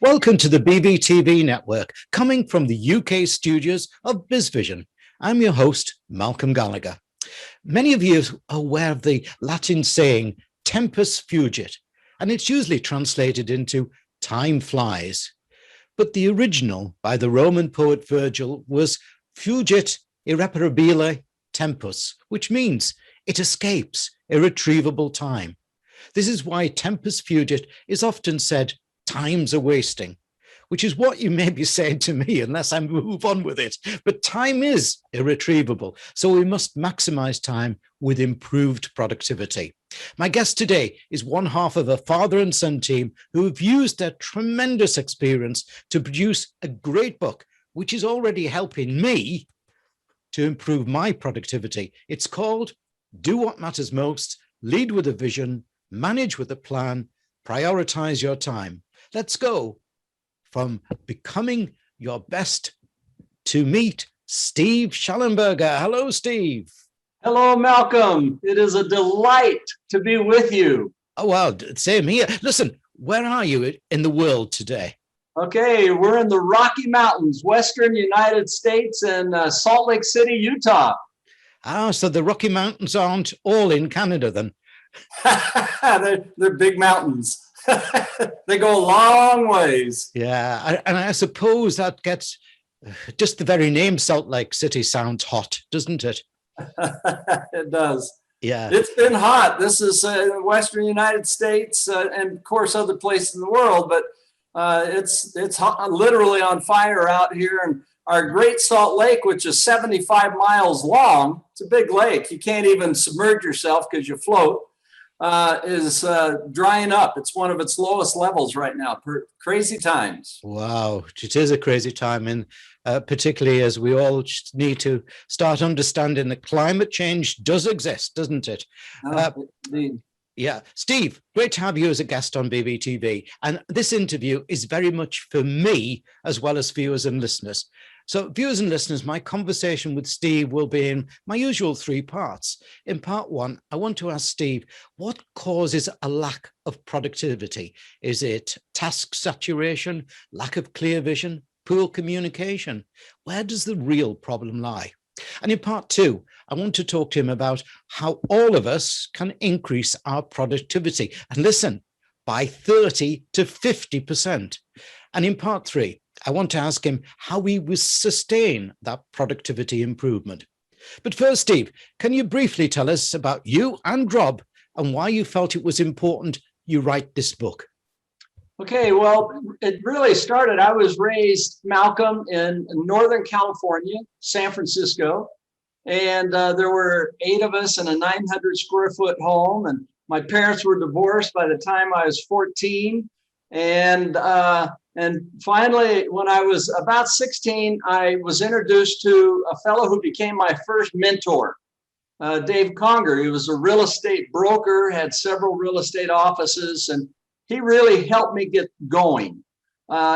Welcome to the BVTV network, coming from the UK studios of BizVision. I'm your host, Malcolm Gallagher. Many of you are aware of the Latin saying, Tempus Fugit, and it's usually translated into time flies. But the original by the Roman poet Virgil was Fugit irreparabile tempus, which means it escapes irretrievable time. This is why Tempus Fugit is often said, time's a wasting, which is what you may be saying to me unless I move on with it. But time is irretrievable, so we must maximize time with improved productivity. My guest today is one half of a father and son team who have used their tremendous experience to produce a great book, which is already helping me to improve my productivity. It's called Do What Matters Most, Lead with a Vision, Manage with a Plan, Prioritize Your Time. Let's go from becoming your best to meet Steve Shallenberger. Hello, Steve. Hello, Malcolm. It is a delight to be with you. Oh, well, same here. Listen, where are you in the world today? Okay, we're in the Rocky Mountains, Western United States, in Salt Lake City, Utah. Ah, so the Rocky Mountains aren't all in Canada then? They're big mountains. They go a long ways. Yeah, and I suppose that gets, just the very name Salt Lake City sounds hot, doesn't it? It does. Yeah. It's been hot. This is Western United States and of course other places in the world, but it's hot, literally on fire out here. And our Great Salt Lake, which is 75 miles long, it's a big lake. You can't even submerge yourself because you float. Is drying up. It's one of its lowest levels right now. Crazy times. Wow, it is a crazy time, and particularly as we all need to start understanding that climate change does exist, doesn't it? Indeed. Yeah, Steve, great to have you as a guest on BVTV, and this interview is very much for me as well as viewers and listeners. So viewers and listeners, my conversation with Steve will be in my usual three parts. In part one, I want to ask Steve, what causes a lack of productivity? Is it task saturation, lack of clear vision, poor communication? Where does the real problem lie? And in part two, I want to talk to him about how all of us can increase our productivity. And listen, by 30 to 50%. And in part three, I want to ask him how we will sustain that productivity improvement. But first, Steve, can you briefly tell us about you and Rob and why you felt it was important you write this book? Okay, well, it really started, I was raised, Malcolm, in Northern California, San Francisco, and there were 8 of us in a 900 square foot home, and my parents were divorced by the time I was 14, and finally, when I was about 16, I was introduced to a fellow who became my first mentor, Dave Conger. He was a real estate broker, had several real estate offices, and he really helped me get going.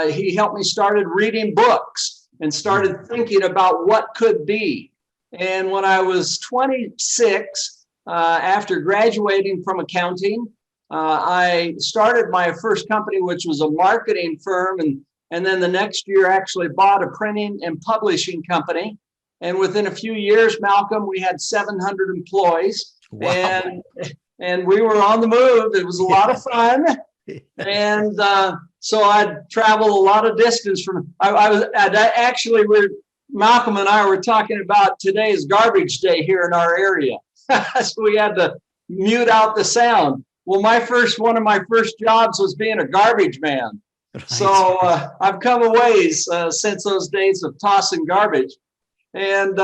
He helped me started reading books and started thinking about what could be. And when I was 26, after graduating from accounting, I started my first company, which was a marketing firm, and then the next year actually bought a printing and publishing company. And within a few years, Malcolm, we had 700 employees. Wow. And we were on the move. It was a lot of fun. And so I'd travel a lot of distance from, Malcolm and I were talking about today's garbage day here in our area. So we had to mute out the sound. Well, one of my first jobs was being a garbage man. Right. So I've come a ways since those days of tossing garbage. And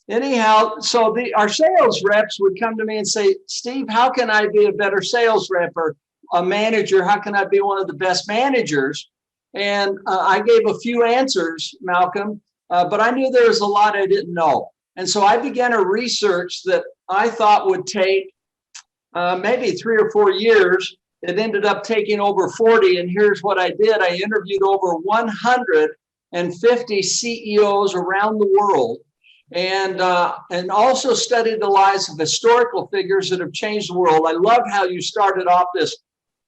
anyhow, so our sales reps would come to me and say, Steve, how can I be a better sales rep, or a manager? How can I be one of the best managers? And I gave a few answers, Malcolm, but I knew there was a lot I didn't know. And so I began a research that I thought would take maybe 3 or 4 years. It ended up taking over 40. And here's what I did. I interviewed over 150 CEOs around the world, and also studied the lives of historical figures that have changed the world. I love how you started off this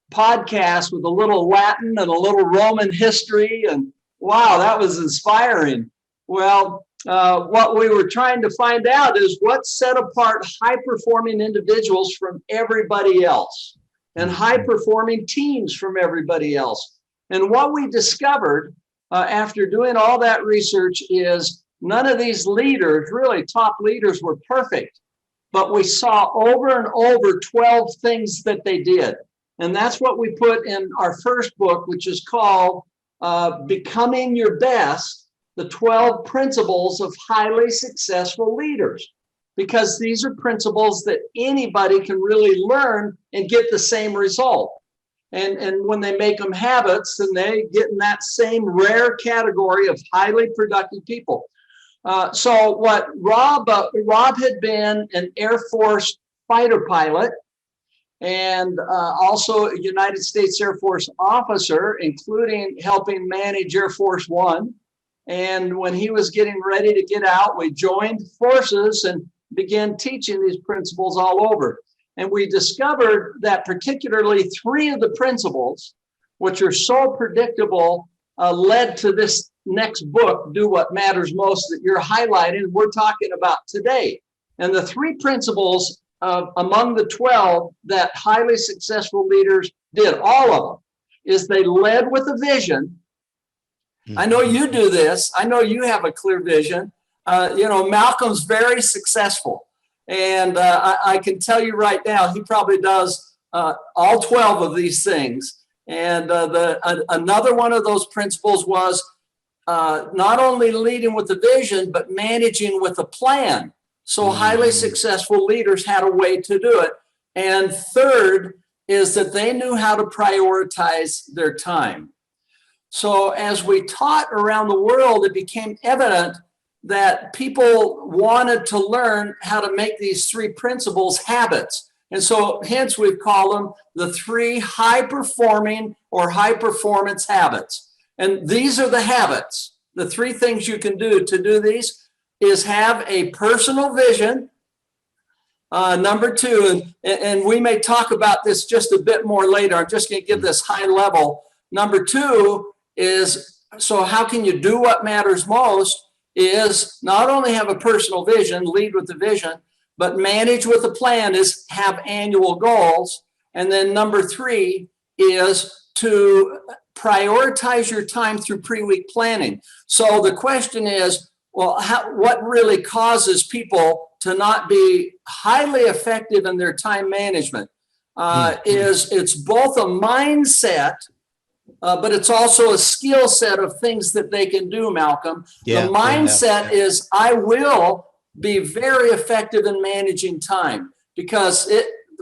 podcast with a little Latin and a little Roman history. And wow, that was inspiring. Well, what we were trying to find out is what set apart high-performing individuals from everybody else and high-performing teams from everybody else. And what we discovered after doing all that research is none of these leaders, really top leaders, were perfect. But we saw over and over 12 things that they did. And that's what we put in our first book, which is called Becoming Your Best, the 12 Principles of Highly Successful Leaders. Because these are principles that anybody can really learn and get the same result. And when they make them habits, then they get in that same rare category of highly productive people. So what Rob had been an Air Force fighter pilot and also a United States Air Force officer, including helping manage Air Force One. And when he was getting ready to get out, we joined forces and began teaching these principles all over. And we discovered that particularly 3 of the principles, which are so predictable, led to this next book, Do What Matters Most, that you're highlighting, we're talking about today. And the 3 principles among the 12 that highly successful leaders did, all of them, is they led with a vision. I know you do this. I know you have a clear vision. Malcolm's very successful. And I can tell you right now, he probably does all 12 of these things. And another one of those principles was not only leading with a vision, but managing with a plan. So highly successful leaders had a way to do it. And third is that they knew how to prioritize their time. So as we taught around the world, it became evident that people wanted to learn how to make these 3 principles habits. And so hence we've called them the 3 high-performing or high-performance habits. And these are the habits. The 3 things you can do to do these is have a personal vision. Number 2, and we may talk about this just a bit more later. I'm just going to give this high level. Number 2 is, so how can you do what matters most? Is not only have a personal vision, lead with the vision, but manage with a plan, is have annual goals. And then number 3 is to prioritize your time through pre-week planning. So the question is, well, what really causes people to not be highly effective in their time management? It's both a mindset, but it's also a skill set of things that they can do, Malcolm. The mindset is, I will be very effective in managing time, because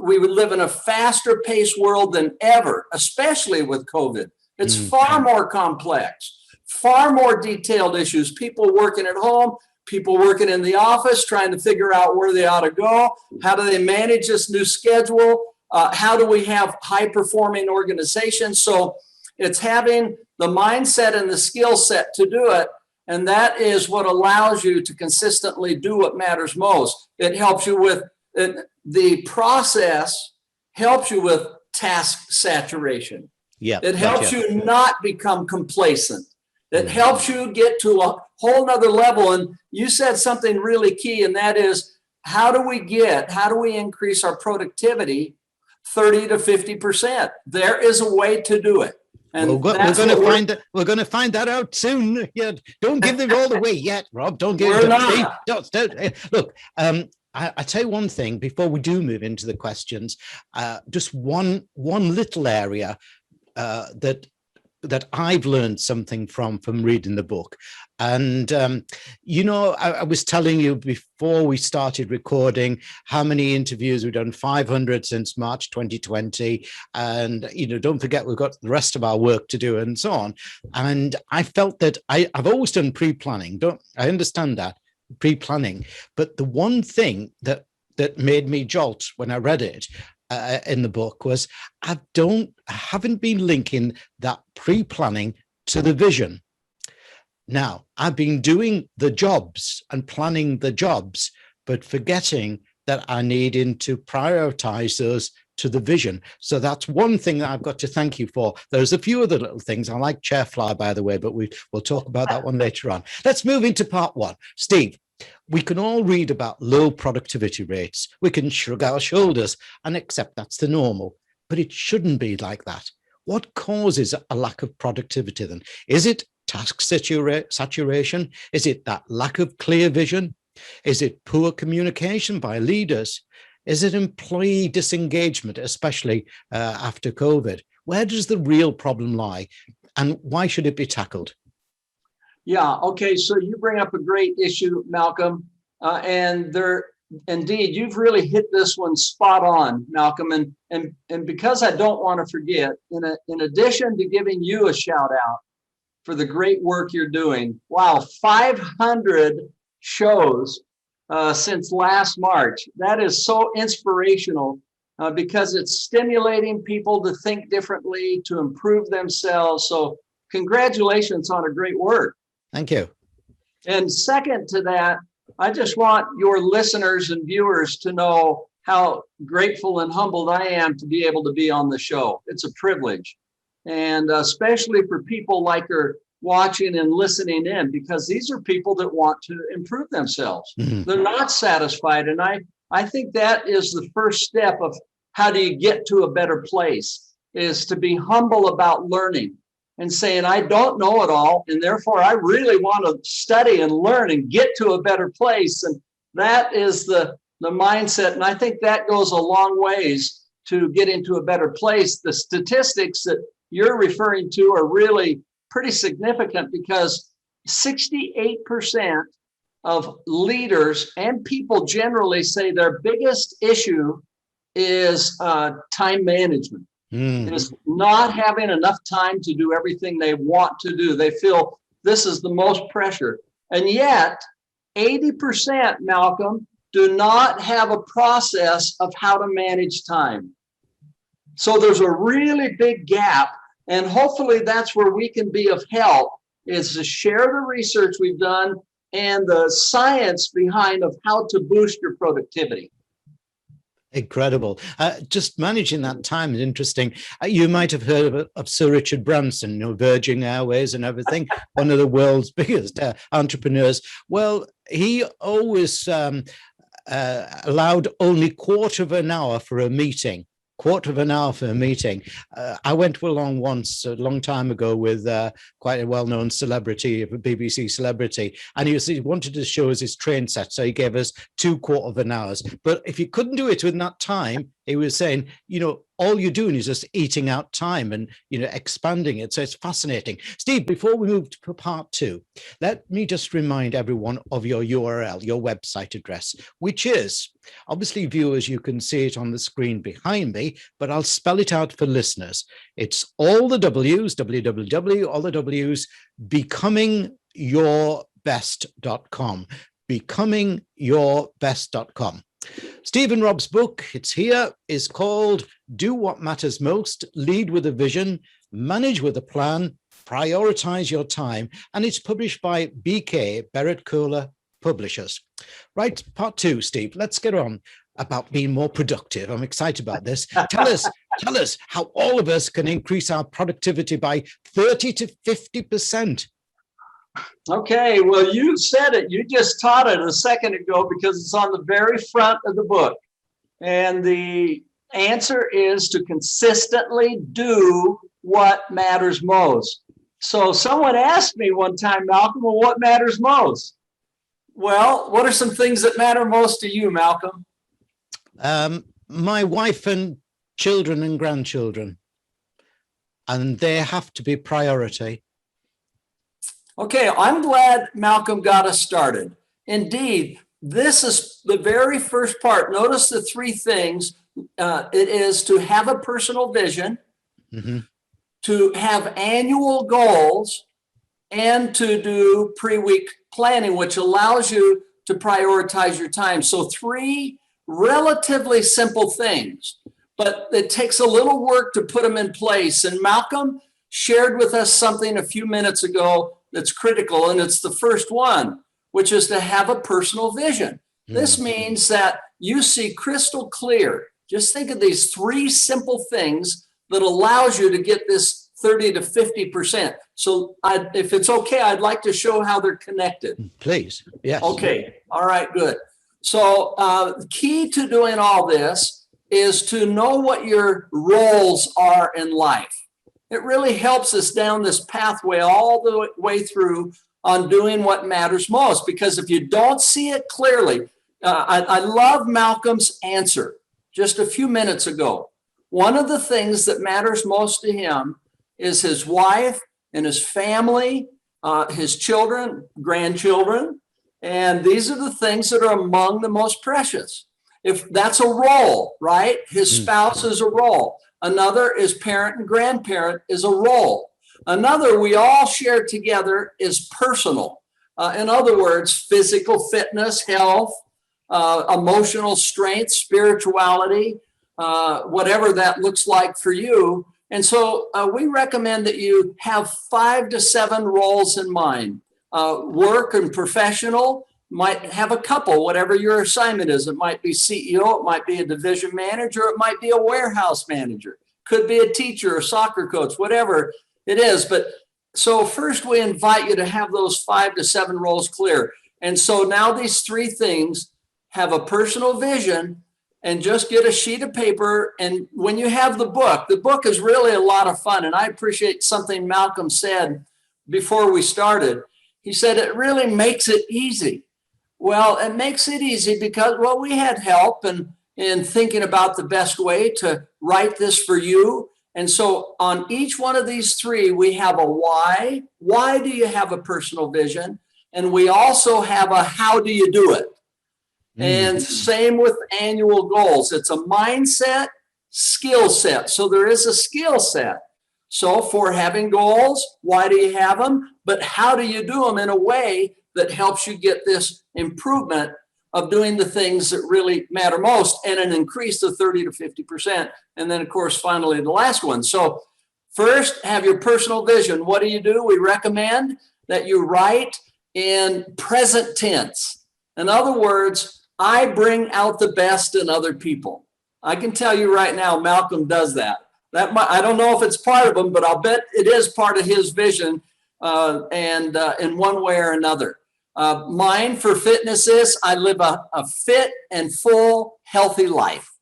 we would live in a faster paced world than ever, especially with COVID. It's far more complex, far more detailed issues. People working at home, people working in the office, trying to figure out where they ought to go. How do they manage this new schedule? How do we have high performing organizations? So it's having the mindset and the skill set to do it. And that is what allows you to consistently do what matters most. It helps you with the process, helps you with task saturation. It helps you not become complacent. It helps you get to a whole nother level. And you said something really key, and that is, how do we increase our productivity 30 to 50%? There is a way to do it. And we're going to find that out soon. Yeah, don't give them all away yet, Rob. Don't give them. Don't. Look, I tell you one thing before we do move into the questions. Just one little area that I've learned something from reading the book. And, I was telling you before we started recording how many interviews we've done, 500 since March 2020. And, don't forget, we've got the rest of our work to do and so on. And I felt that I've always done pre-planning. I understand that, pre-planning. But the one thing that made me jolt when I read it in the book was I haven't been linking that pre-planning to the vision. Now, I've been doing the jobs and planning the jobs, but forgetting that I needed to prioritize those to the vision. So that's one thing that I've got to thank you for. There's a few other little things. I like Chairfly, by the way, but we'll talk about that one later on. Let's move into part one. Steve, we can all read about low productivity rates. We can shrug our shoulders and accept that's the normal, but it shouldn't be like that. What causes a lack of productivity then? Is it task saturation? Is it that lack of clear vision? Is it poor communication by leaders? Is it employee disengagement, especially after COVID? Where does the real problem lie, and why should it be tackled? Yeah, okay, so you bring up a great issue, Malcolm, and indeed, you've really hit this one spot on, Malcolm, and because I don't want to forget, in addition to giving you a shout out for the great work you're doing, wow, 500 shows since last March. That is so inspirational because it's stimulating people to think differently, to improve themselves. So congratulations on a great work. Thank you. And second to that, I just want your listeners and viewers to know how grateful and humbled I am to be able to be on the show. It's a privilege. And especially for people like her watching and listening in, because these are people that want to improve themselves. Mm-hmm. They're not satisfied. And I think that is the first step of how do you get to a better place, is to be humble about learning and saying, I don't know it all, and therefore I really want to study and learn and get to a better place. And that is the mindset. And I think that goes a long ways to get into a better place. The statistics that you're referring to are really pretty significant, because 68% of leaders and people generally say their biggest issue is time management. It is not having enough time to do everything they want to do. They feel this is the most pressure. And yet, 80%, Malcolm, do not have a process of how to manage time. So there's a really big gap. And hopefully that's where we can be of help, is to share the research we've done and the science behind of how to boost your productivity. Incredible. Just managing that time is interesting. You might have heard of Sir Richard Branson, Virgin Airways and everything, one of the world's biggest entrepreneurs. Well, he always allowed only quarter of an hour for a meeting. I went along once a long time ago with quite a well-known celebrity, a BBC celebrity, and he wanted to show us his train set, so he gave us 2/4 hours. But if you couldn't do it within that time, he was saying, all you're doing is just eating out time and, expanding it. So it's fascinating. Steve, before we move to part two, let me just remind everyone of your URL, your website address, which is, obviously viewers, you can see it on the screen behind me, but I'll spell it out for listeners. It's all the W's, www, all the W's, becomingyourbest.com, becomingyourbest.com. Steve and Rob's book, it's here, is called Do What Matters Most, Lead with a Vision, Manage with a Plan, Prioritize Your Time, and it's published by BK, Barrett Kohler Publishers. Right, part two, Steve, let's get on about being more productive. I'm excited about this. Tell us how all of us can increase our productivity by 30 to 50%. Okay, well, you said it. You just taught it a second ago, because it's on the very front of the book. And the answer is to consistently do what matters most. So someone asked me one time, Malcolm, well, what matters most? Well, what are some things that matter most to you, Malcolm? My wife and children and grandchildren. And they have to be priority. Okay, I'm glad Malcolm got us started. Indeed, this is the very first part. Notice the three things. It is to have a personal vision, to have annual goals, and to do pre-week planning, which allows you to prioritize your time. So three relatively simple things, but it takes a little work to put them in place. And Malcolm shared with us something a few minutes ago that's critical, and it's the first one, which is to have a personal vision. This means that you see crystal clear Just think of these three simple things that allows you to get this 30 to 50%. So if it's okay, I'd like to show how they're connected. Please. Yes. Okay. All right, good. So the key to doing all this is to know what your roles are in life. It really helps us down this pathway all the way through on doing what matters most. Because if you don't see it clearly, I love Malcolm's answer just a few minutes ago. One of the things that matters most to him is his wife and his family, his children, grandchildren. And these are the things that are among the most precious. If that's a role, right? His spouse is a role. Another is parent and grandparent is a role. Another we all share together is personal. In other words, physical fitness, health, emotional strength, spirituality, whatever that looks like for you. And so we recommend that you have 5 to 7 roles in mind. Work and professional might have a couple, whatever your assignment is. It might be CEO, it might be a division manager, it might be a warehouse manager, could be a teacher or soccer coach, whatever it is. But so first we invite you to have those 5 to 7 roles clear. And so now these 3 things have a personal vision, and just get a sheet of paper. And when you have the book is really a lot of fun. And I appreciate something Malcolm said before we started. He said, it really makes it easy. Well, it makes it easy because, well, we had help in thinking about the best way to write this for you. And so on each one of these 3, we have a why. Why do you have a personal vision? And we also have a how do you do it? And same with annual goals. It's a mindset, skill set. So there is a skill set. So for having goals, why do you have them? But how do you do them in a way that helps you get this improvement of doing the things that really matter most, and an increase of 30 to 50%. And then, of course, finally, the last one. So first, have your personal vision. What do? We recommend that you write in present tense. In other words, I bring out the best in other people. I can tell you right now, Malcolm does that. I don't know if it's part of him, but I'll bet it is part of his vision, and in one way or another. Mine for fitness is I live a fit and full, healthy life.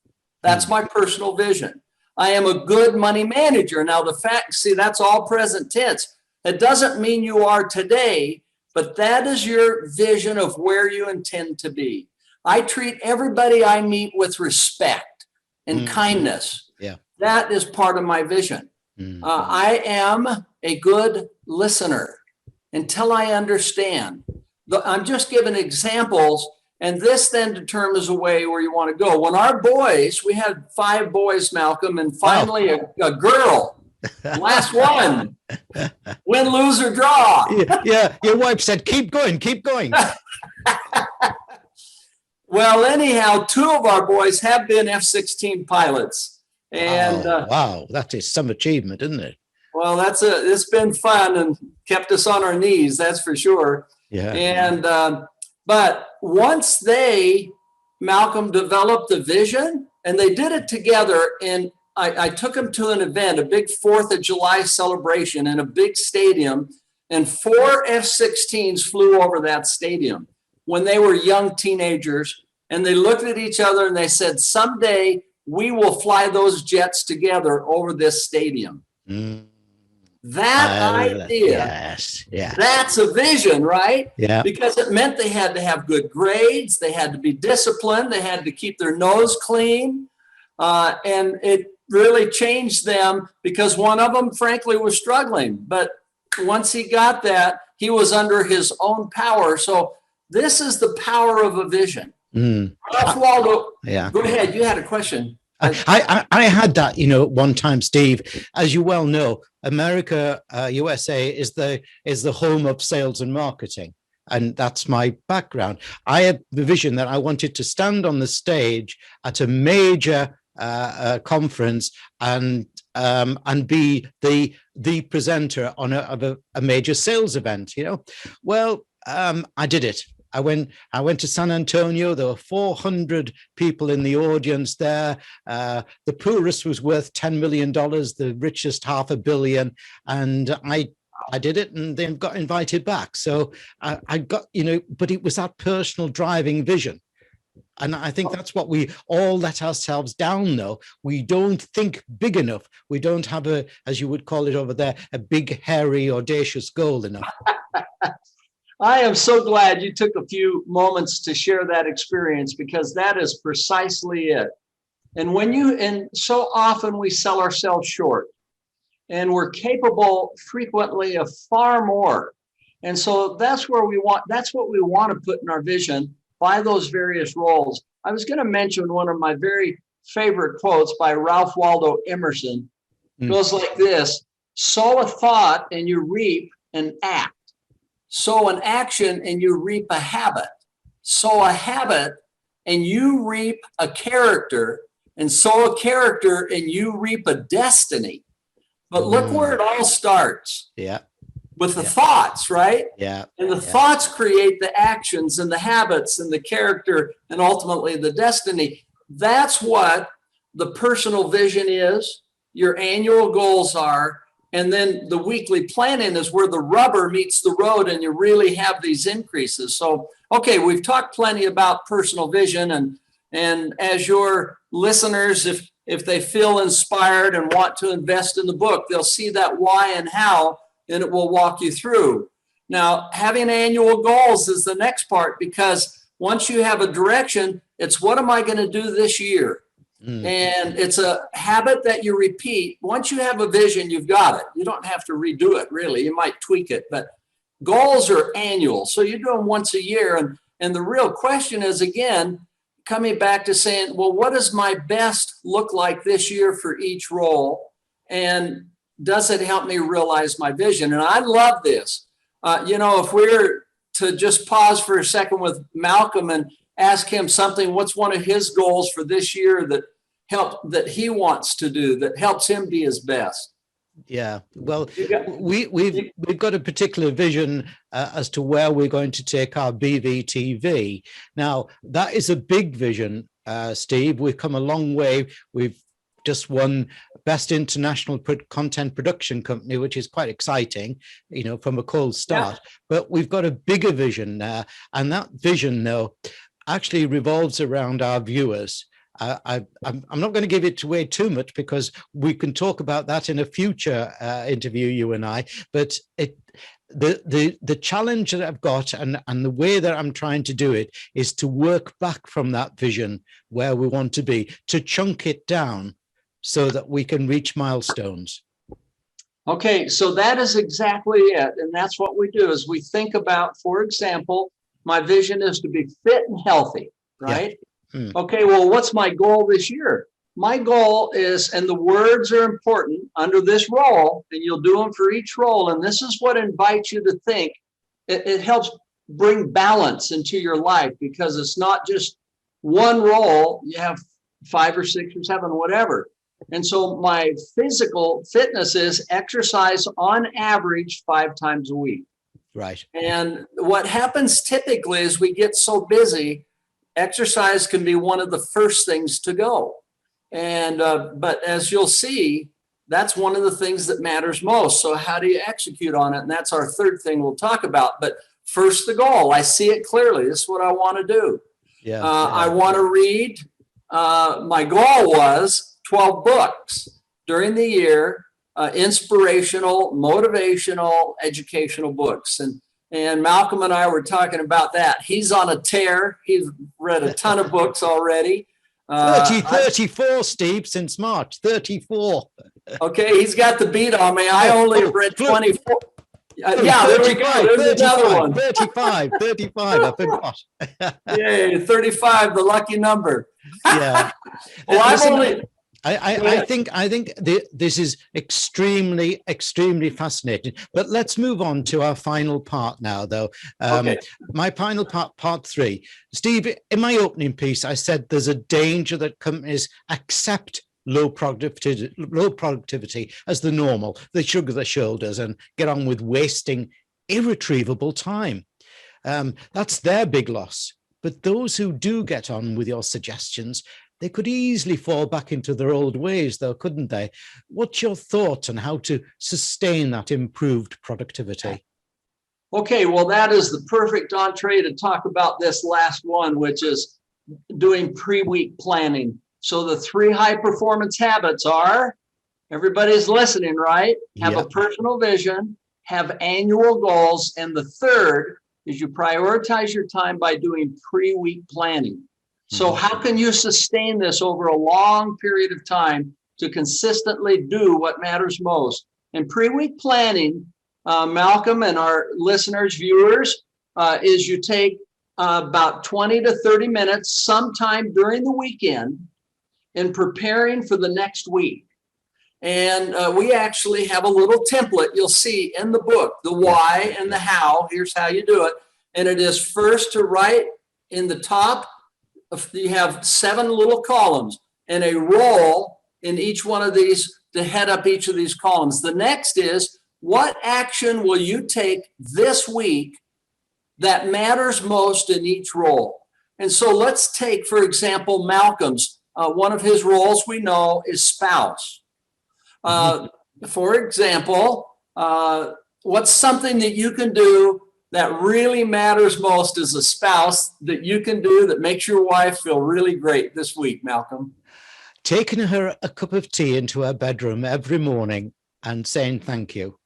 That's my personal vision. I am a good money manager. Now, that's all present tense. It doesn't mean you are today, but that is your vision of where you intend to be. I treat everybody I meet with respect and kindness. Yeah. That is part of my vision. I am a good listener until I understand. I'm just giving examples, and this then determines a way where you want to go. When our boys, we had 5 boys, Malcolm, and finally a girl. Last one. Win, lose, or draw. Yeah. Your wife said, keep going, keep going. Well, anyhow, 2 of our boys have been F-16 pilots. And wow, that is some achievement, isn't it? Well, it's been fun and kept us on our knees, that's for sure. Yeah. And but once Malcolm developed the vision, and they did it together, and I took them to an event, a big 4th of July celebration in a big stadium, and 4 F-16s flew over that stadium when they were young teenagers, and they looked at each other and they said, someday we will fly those jets together over this stadium. That idea, yes, yeah, that's a vision, right? Yeah. Because it meant they had to have good grades, they had to be disciplined, they had to keep their nose clean, and it really changed them because one of them, frankly, was struggling. But once he got that, he was under his own power. So this is the power of a vision. Waldo, yeah. Go ahead. You had a question. I had that, one time, Steve. As you well know, America, USA is the home of sales and marketing, and that's my background. I had the vision that I wanted to stand on the stage at a major conference and be the presenter on a major sales event. Well, I did it. I went to San Antonio. There were 400 people in the audience there. The poorest was worth $10 million, the richest $500 million. And I did it and then got invited back. So I got, but it was that personal driving vision. And I think that's what we all let ourselves down, though. We don't think big enough. We don't have as you would call it over there, a big, hairy, audacious goal enough. I am so glad you took a few moments to share that experience, because that is precisely it. And so often we sell ourselves short, and we're capable frequently of far more. And so that's what we want to put in our vision by those various roles. I was going to mention one of my very favorite quotes by Ralph Waldo Emerson. It goes like this: sow a thought and you reap an act. Sow an action and you reap a habit. Sow a habit and you reap a character, and sow a character and you reap a destiny. But look where it all starts. Yeah. With the thoughts, right? Yeah. And the thoughts create the actions and the habits and the character and ultimately the destiny. That's what the personal vision is, your annual goals are, and then the weekly planning is where the rubber meets the road and you really have these increases. So, okay, we've talked plenty about personal vision, and as your listeners, if they feel inspired and want to invest in the book, they'll see that why and how, and it will walk you through. Now, having annual goals is the next part, because once you have a direction, it's what am I going to do this year? And it's a habit that you repeat. Once you have a vision, you've got it. You don't have to redo it, really. You might tweak it, but goals are annual. So you do them once a year. And the real question is, again, coming back to saying, well, what does my best look like this year for each role? And does it help me realize my vision? And I love this. If we're to just pause for a second with Malcolm and ask him something, what's one of his goals for this year that he wants to do, that helps him be his best? Yeah, well, we've got a particular vision as to where we're going to take our BVTV. Now, that is a big vision, Steve. We've come a long way. We've just won Best International Content Production Company, which is quite exciting, from a cold start. Yeah. But we've got a bigger vision now, and that vision, though, actually revolves around our viewers. I'm not going to give it away too much, because we can talk about that in a future interview, you and I. But the challenge that I've got and the way that I'm trying to do it is to work back from that vision where we want to be, to chunk it down so that we can reach milestones. Okay, so that is exactly it. And that's what we do, is we think about, for example, my vision is to be fit and healthy, right? Yeah. Okay, well, what's my goal this year? My goal is, and the words are important under this role, and you'll do them for each role. And this is what invites you to think. It helps bring balance into your life, because it's not just one role. You have 5 or 6 or 7, whatever. And so my physical fitness is exercise on average 5 times a week. Right. And what happens typically is we get so busy, exercise can be one of the first things to go. And but as you'll see, that's one of the things that matters most. So how do you execute on it? And that's our third thing we'll talk about. But first, the goal. I see it clearly. This is what I want to do. Yeah. I want to read. My goal was 12 books during the year, inspirational, motivational, educational books. And Malcolm and I were talking about that. He's on a tear. He's read a ton of books already. 34, Steve, since March, 34. Okay, he's got the beat on me. I only read 24. Yeah, there we go. There's another one. 35, I forgot. Yay, 35, the lucky number. Yeah. Well, I think this is extremely, extremely fascinating. But let's move on to our final part now, though. Okay. My final part 3. Steve, in my opening piece, I said there's a danger that companies accept low productivity as the normal. They shrug their shoulders and get on with wasting irretrievable time. That's their big loss. But those who do get on with your suggestions, they could easily fall back into their old ways, though, couldn't they? What's your thoughts on how to sustain that improved productivity? Okay, well, that is the perfect entree to talk about this last one, which is doing pre-week planning. So the 3 high performance habits are, everybody's listening, right? Have a personal vision, have annual goals, and the third is you prioritize your time by doing pre-week planning. So how can you sustain this over a long period of time to consistently do what matters most? And pre-week planning, Malcolm and our listeners, viewers, is you take about 20 to 30 minutes sometime during the weekend in preparing for the next week. And we actually have a little template you'll see in the book, the why and the how. Here's how you do it. And it is first to write in the top, you have 7 little columns and a role in each one of these to head up each of these columns. The next is, what action will you take this week that matters most in each role? And so let's take, for example, Malcolm's. One of his roles we know is spouse. For example, what's something that you can do that really matters most as a spouse that you can do that makes your wife feel really great this week, Malcolm? Taking her a cup of tea into her bedroom every morning and saying thank you.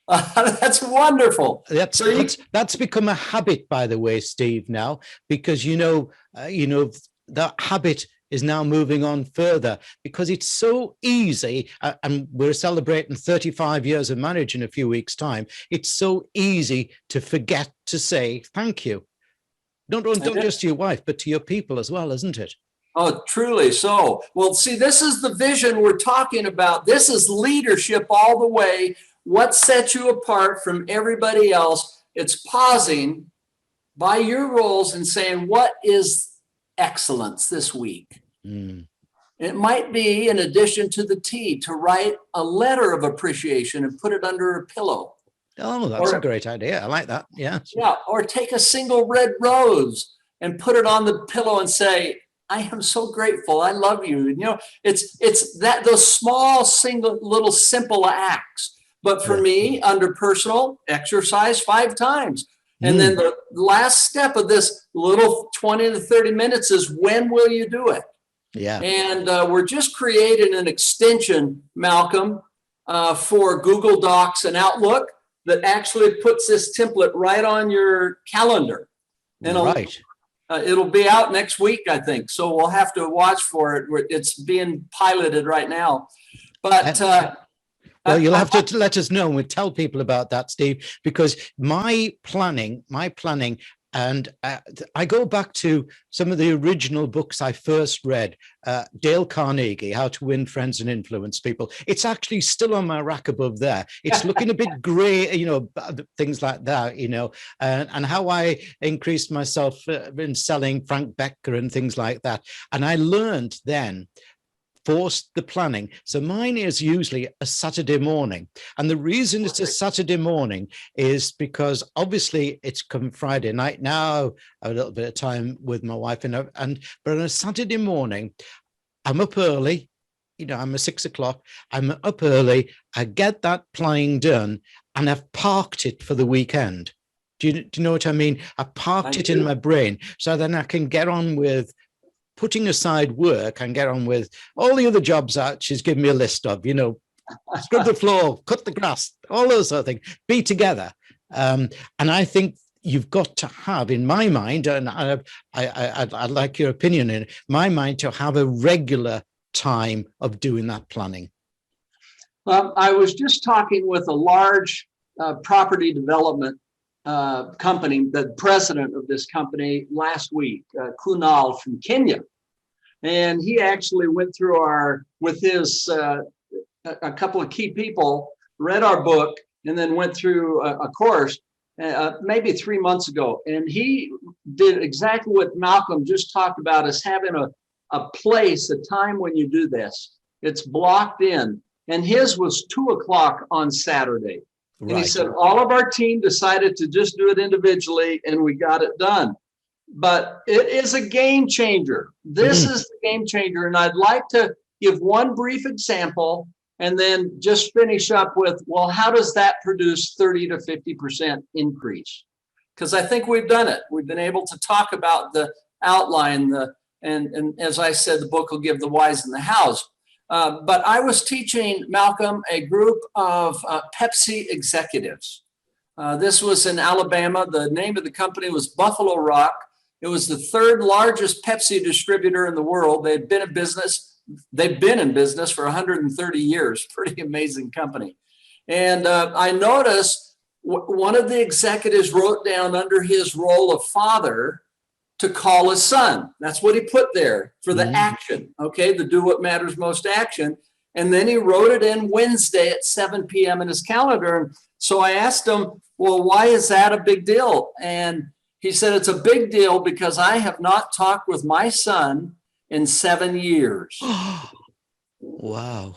That's wonderful. That's become a habit, by the way, Steve, now, because that habit is now moving on further because it's so easy. And we're celebrating 35 years of marriage in a few weeks' time. It's so easy to forget to say thank you. Don't just to your wife, but to your people as well, isn't it? Oh, truly so. Well, see, this is the vision we're talking about. This is leadership all the way. What sets you apart from everybody else? It's pausing by your roles and saying, what is excellence this week? It might be, in addition to the tea, to write a letter of appreciation and put it under a pillow. Oh, that's a great idea. I like that. Yeah. Yeah. Or take a single red rose and put it on the pillow and say, I am so grateful. I love you. And, it's that those small, single, little, simple acts. But for me, under personal, exercise 5 times. And then the last step of this little 20 to 30 minutes is, when will you do it? Yeah. And we're just creating an extension, Malcolm, for Google Docs and Outlook that actually puts this template right on your calendar. And it'll be out next week, I think. So we'll have to watch for it. It's being piloted right now. But well, you'll have to let us know, and we'll tell people about that, Steve, because my planning, and I go back to some of the original books I first read, Dale Carnegie, How to Win Friends and Influence People. It's actually still on my rack above there. It's looking a bit gray, things like that, and how I increased myself in selling Frank Becker and things like that. And I learned then, forced the planning. So mine is usually a Saturday morning. And the reason it's a Saturday morning is because obviously it's come Friday night now, I have a little bit of time with my wife, but on a Saturday morning, I'm up early, I'm at 6 o'clock, I'm up early, I get that planning done, and I've parked it for the weekend. Do you know what I mean? I parked it in my brain so then I can get on with putting aside work and get on with all the other jobs that she's given me a list of, scrub the floor, cut the grass, all those sort of things, be together. And I think you've got to have, in my mind, and I'd like your opinion in my mind, to have a regular time of doing that planning. I was just talking with a large property development company, the president of this company last week, Kunal from Kenya. And he actually went through with his, a couple of key people, read our book, and then went through a course maybe 3 months ago. And he did exactly what Malcolm just talked about, is having a place, a time when you do this. It's blocked in. And his was 2 o'clock on Saturday. And he Right. said, all of our team decided to just do it individually, and we got it done. But it is a game changer. This is the game changer. And I'd like to give one brief example and then just finish up with, well, how does that produce 30 to 50% increase? Because I think we've done it. We've been able to talk about the outline, and as I said, the book will give the whys and the hows. But I was teaching, Malcolm, a group of Pepsi executives. This was in Alabama. The name of the company was Buffalo Rock. It was the third largest Pepsi distributor in the world. They've been in business for 130 years. Pretty amazing company. And I noticed one of the executives wrote down under his role of father to call his son. That's what he put there for the action, okay, the do what matters most action. And then he wrote it in Wednesday at 7 p.m. in his calendar. And so I asked him, well, why is that a big deal? And he said, it's a big deal because I have not talked with my son in 7 years. Wow.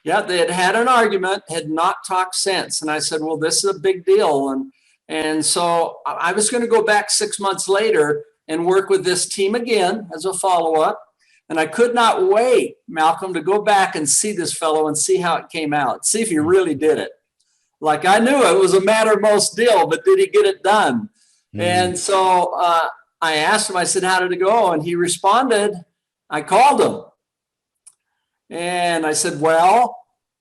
Yeah, they had an argument, had not talked since. And I said, well, this is a big deal. And so I was going to go back 6 months later and work with this team again as a follow-up. And I could not wait, Malcolm, to go back and see this fellow and see how it came out, see if he really did it. Like, I knew it was a matter of most deal, but did he get it done? And so I asked him, I said, how did it go? And he responded, I called him. And I said, well,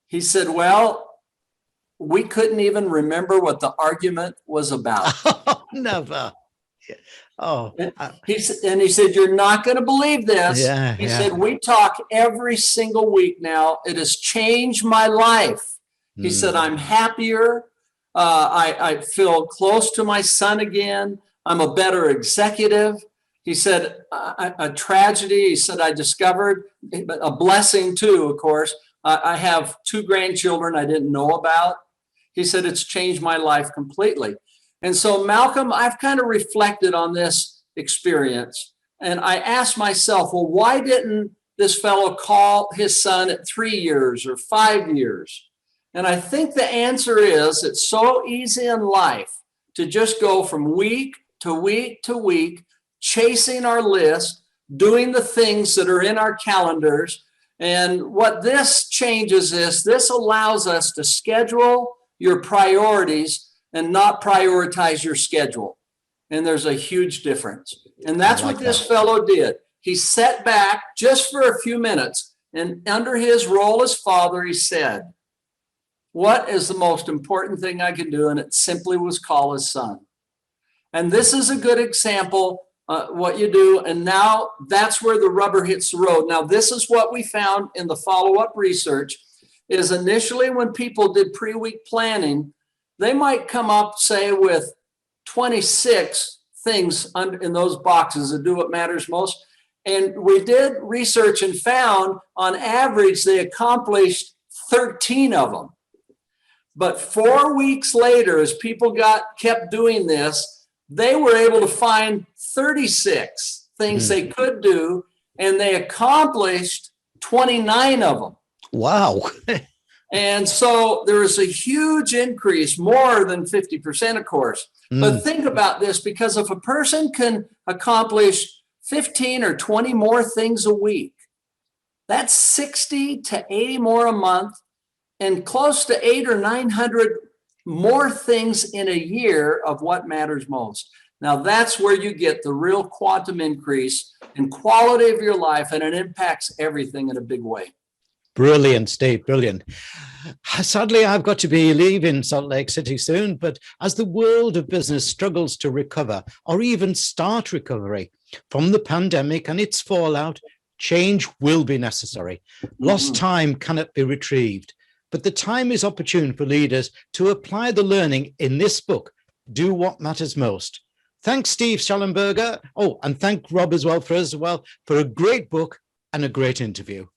he said, well, we couldn't even remember what the argument was about. Never. Oh, he said, you're not going to believe this. He said, we talk every single week now. It has changed my life. He said, I'm happier. I feel close to my son again. I'm a better executive. He said, a tragedy. He said, I discovered a blessing too, of course. I have 2 grandchildren I didn't know about. He said, it's changed my life completely. And so, Malcolm, I've kind of reflected on this experience. And I asked myself, well, why didn't this fellow call his son at 3 years or 5 years? And I think the answer is it's so easy in life to just go from week to week to week, chasing our list, doing the things that are in our calendars. And what this changes is this allows us to schedule your priorities and not prioritize your schedule. And there's a huge difference. And that's what this fellow did. He sat back just for a few minutes, and under his role as father, he said, what is the most important thing I can do? And it simply was call his son. And this is a good example, what you do. And now that's where the rubber hits the road. Now, this is what we found in the follow-up research is initially when people did pre-week planning, they might come up, say, with 26 things in those boxes that do what matters most. And we did research and found on average, they accomplished 13 of them. But 4 weeks later, as people kept doing this, they were able to find 36 things they could do, and they accomplished 29 of them. Wow. And so there is a huge increase, more than 50%, of course. But think about this, because if a person can accomplish 15 or 20 more things a week, that's 60 to 80 more a month, and close to 800 or 900 more things in a year of what matters most. Now, that's where you get the real quantum increase in quality of your life, and it impacts everything in a big way. Brilliant, Steve, brilliant. Sadly, I've got to be leaving Salt Lake City soon, but as the world of business struggles to recover or even start recovery from the pandemic and its fallout, change will be necessary. Lost time cannot be retrieved, but the time is opportune for leaders to apply the learning in this book, Do What Matters Most. Thanks, Steve Shallenberger. Oh, and thank Rob as well for a great book and a great interview.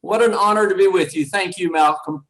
What an honor to be with you. Thank you, Malcolm.